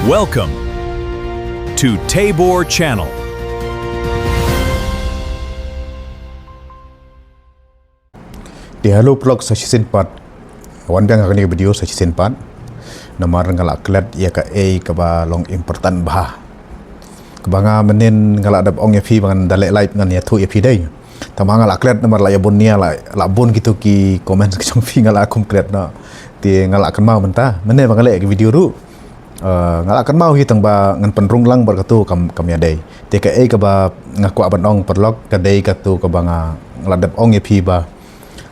Welcome to Tabor Channel. Di halo vlog sa season 4 wan biang akan video sa season 4 namar ngalak klet ya ka ka ba long important bah kebanga menin ngalak dap ong ya fi bangan dalek live ngan ya tu ya fi dai tamang ngalak klet namar la ya bon nia la bon gitu ki komen ke jong fi ngalak akum klet na ti ngalak kan mau mentah mene bang lek video ru ngalak kan mau hitang ba ngan penrung lang bar katu kam ya dai ti ka ba ngaku aban ong perlok ka dai katu ka banga ngalak dap ong ya fi ba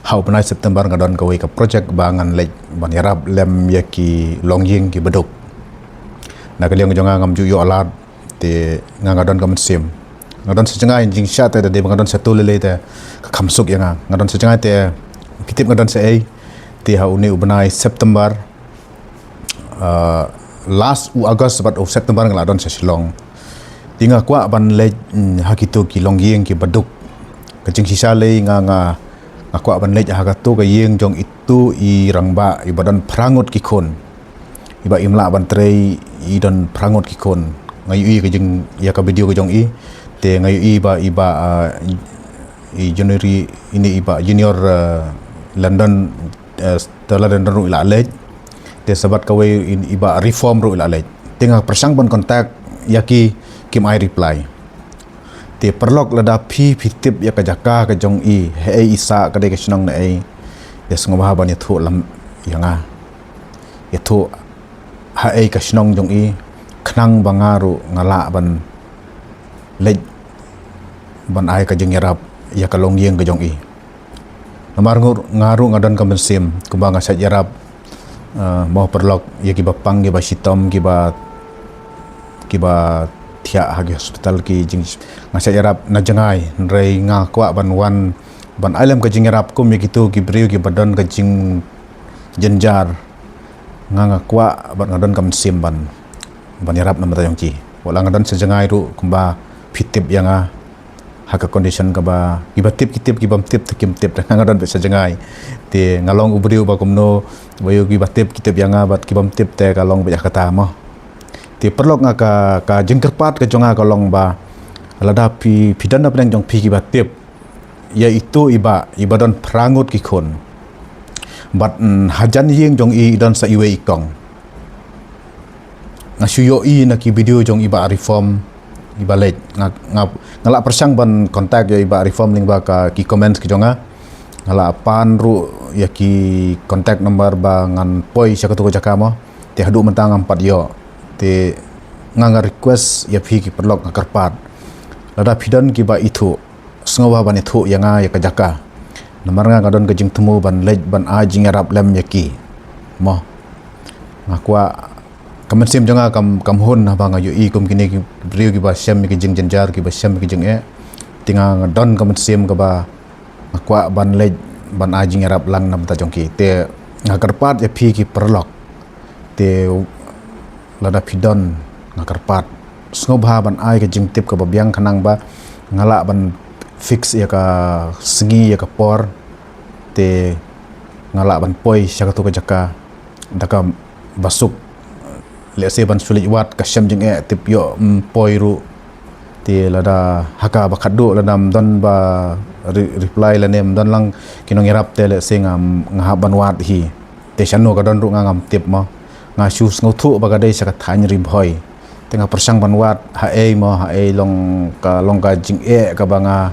hau penai September ngadon kawai ke projek bangan lek ban yarab lem yaki longying ki beduk na kaliang jonga ngam ju yo alat te ngadon kam sim ngadon sejengai jing shat te de ngadon satu lele te kamsuk yang ngadon sejengai te kitip ngadon se te hau ni ubenai September last August bat September ngadon se Shillong tinga kwa ban lek hakitu ki longying ki beduk kecing sisa le nga aku akan lej hagatu ke yeng jong itu i rangba ibadan prangut kikon iba imla ban trei i dan prangut kikon ngayu i ke jeng ya ka video ke jong i te ngayu i iba i January ini iba junior London setelah London ru ila lej te sabat kawe iba reform ru ila lej tengah persang ban kontak yaki kim I reply ti perlok lada pi pitip ya ka jaka ka jong i he isa ka de ka snong na ya sngobah ban ya thu lam yanga ya thu ha ka snong jong i khnang bangaru ngala ban lej ban ai ka jeng yarap ya ka longyeng ka jong i namar ngaru ngadon ka mensim kumbang sa yarap mau perlok ya ki bapang ki ba sitom ki ba tiak hagi hospital ki jing ngasa yarap na jangai rei nga kwa ban wan ban alam ka jing yarap kum gitu ki briu ki badan ka jing jenjar nga kwa ban ngadon kam sim ban yarap na mata yong ki wala ngadon sejangai ru kumba pitip yang haka condition ka ba ibatip kitip ki bam tip kim tip ngadon be sejangai ti ngalong ubriu ba kumno bayu ki batip kitip yang bat ki bam tip te kalong be kata mo ti perlok nga ka jengkerpat ka jonga kalong ba lada pidan na pedang jong pi ki batip yaitu ibadan prangut ki kon bat hajan yeng jong i dan sa iwe ikong nga suyo i na ki video jong iba reform iba lej ngala persang ban kontak ya iba reform ling ba ka ki comment ki jonga ngala pan ru ya ki kontak number ba ngan poi sakatu ko jakamo ti hadu mentang 4 yo te nganga request ya phi ki perlok ngakarpat lada pidan ki ba itu sngowa ban itu yanga ya kajaka namar nga ngadon ke jing temu ban lej ban a jing arab lem yaki mo ngakwa kamen jonga kam hun na banga yu i kum kini ki brio ki ba syam ki jing jenjar ki ba syam ki jing tinga ngadon kamen sim ka ba ngakwa ban lej ban a jing arab lang nam ta jongki te ngakarpat ya phi ki perlok te lada pidon ngakarpat snobha ban ai ke jing tip ka babiang kanang ba ngala ban fix ya ka sengi ya ka por te ngala ban poi syaka tu ka jaka daka basuk lese ban sulit wat ka syam jing tip yo poi ru te lada haka ba khadu lada don ba reply la nem don lang kinong irap te lese ngahaban wat hi te syano ka don ru ngam tip mo nga shoes ngothu bagadai saka thany rim hoi tengah persang banwat long ka jing ka banga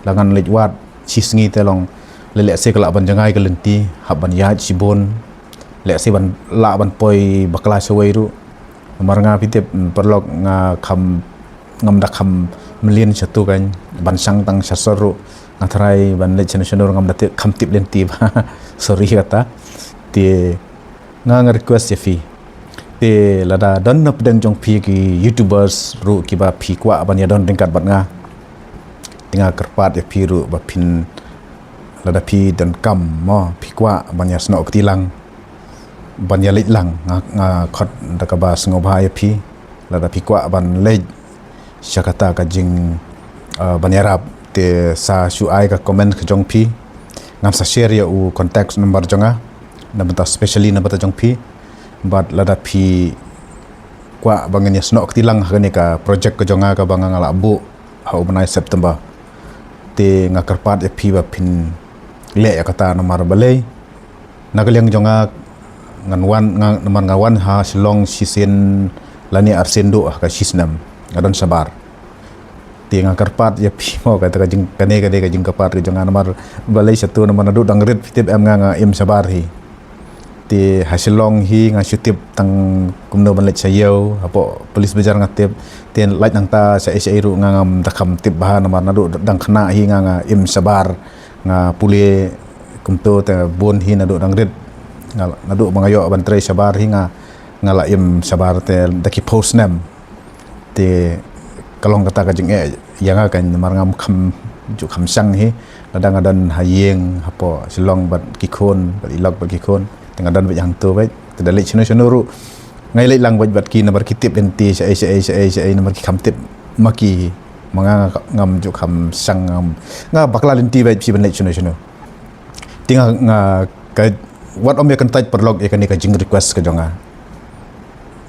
langan lejwat sisngi te long lelek se kala ban jangai ka lenti haban ya sibon lek se ban la ban poi bakla sewai ru mar nga pitep perlok nga ngam da kham melien satu kan ban sang tang sasoru ngathrai ban lej senor ngam da kham tip lenti sorry kata ti nga request ya fi te lada don na pedang jong pi ki youtubers ru ki ba pi kwa ban ya don tingkat bat nga tinga kerpat ya pi ru ba pin lada pi dan kam mo pi kwa ban ya sno ktilang ban ya lej lang nga khot da ka ba sngoba ya pi lada pi kwa ban lej syakata ka jing ban ya rap te sa shu ai ka comment ka jong pi ngam sa share ya u contact number jonga na bata specially na bata jong pi but lada pi kwa bangan ya snok tilang kani ka project ko jonga ka bangang ala bu ha umnai September te ngakarpat ep ba pin le ya kata nomor balai nagaliang jonga ngan wan ha silong sisen lani arsendo ka sisnam ngadon sabar te ngakarpat ya pi mo kata ka jing kane ka jing kapat jonga nomor balai satu nomor nadu dang red fitip em nga im sabar hi ti hasilong hi nga syutip tang kumno banlet sayo apo polis bejar ngatip ten light nang ta sa iru nga ngam takam tip bahan namar nadu dang kena hi nga im sabar nga puli kumto ta bon hi nadu dang red nadu mangayo bantrai sabar hi nga ngala im sabar te daki post nam te kalong kata ka jing yang kan namar ngam kham sang hi ladang adan hayeng apo silong bat kikon bat ilok bat kikon tengah dan yang tu baik terdalit chino ru ngai lek lang bat ki nomor kitip enti sai nomor ki kamtip maki manga ngam ju kham sang ngam nga bakla lenti baik si benlek chino tinggal nga ka wat om ya kan taj perlog ya kan ka jing request ka jonga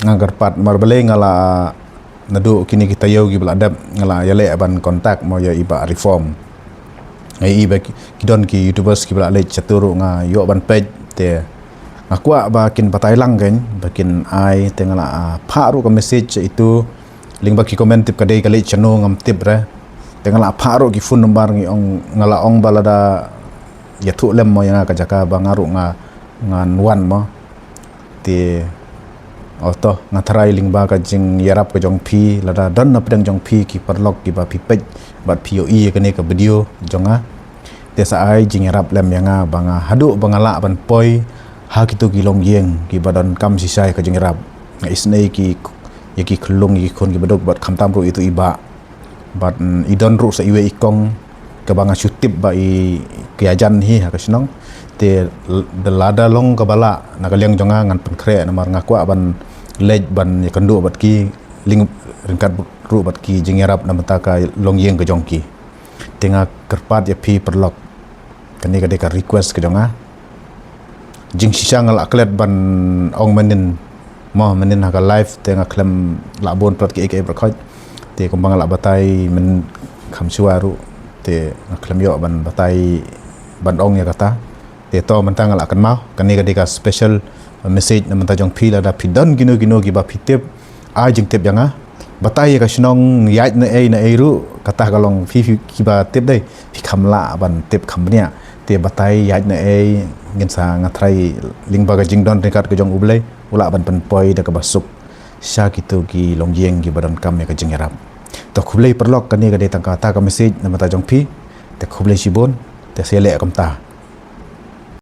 ngagar pat marbale ngala nadu kini kita yo gi beladap ngala yale ban kontak mo ya iba reform ngai iba kidon ki youtubers ki belalek caturu nga yo ban page te aku bakin patai lang kan bakin ai tengala paru ka message itu link baki komen tip kadai kali channel ngam tip ra tengala paru ki phone number ngi ong ngala ong balada ya thu lem mo yang ka jaka bangaru ngan wan mo ti auto ngatrai link ba ka jing yarap ka jong pi lada don na pedang jong pi ki perlok ki ba pi page bat POE ka ne ka video jonga desa ai jing yarap lem yang banga hadu bangala ban poi ha kitu ki long yeng ki badan kam sisai ka jengrab isnei ki yaki khulung ki khon ki badok bat khamtam ru itu iba bat idon ru sa iwe ikong ka banga syutip ba i kiajan hi ha kasnong te delada long ka bala nakaliang jonga ngan penkre namar ngakwa ban lej ban yakandu bat ki ling ringkat ru bat ki jengrab namata ka long yeng ka jongki tenga kerpat ya pi perlok kani ka deka request ka jonga jing sisa ngalak klet ban ong menin haka live te ngaklem labon plat ki berkhoj te kumbang la batai men kham suaru te ngaklem yo ban batai ban ong ya kata te to mentang ngalak kan mau kani ka special message na menta jong pila da pidan gino gi ba pitip a jing tip yanga batai ka snong yat na ru kata kalong fi ki ba tip dai fi khamla ban tip khamnia te batai yat na ngin sa ngatrai ling baga jingdon dekat ke jong ublai ula ban penpoi da ka basuk sya kitu ki longjeng ki badan kam ya ka jingerap to khublai perlok kani ka de tangka ta ka message na mata jong pi te khublai sibon te sele kam ta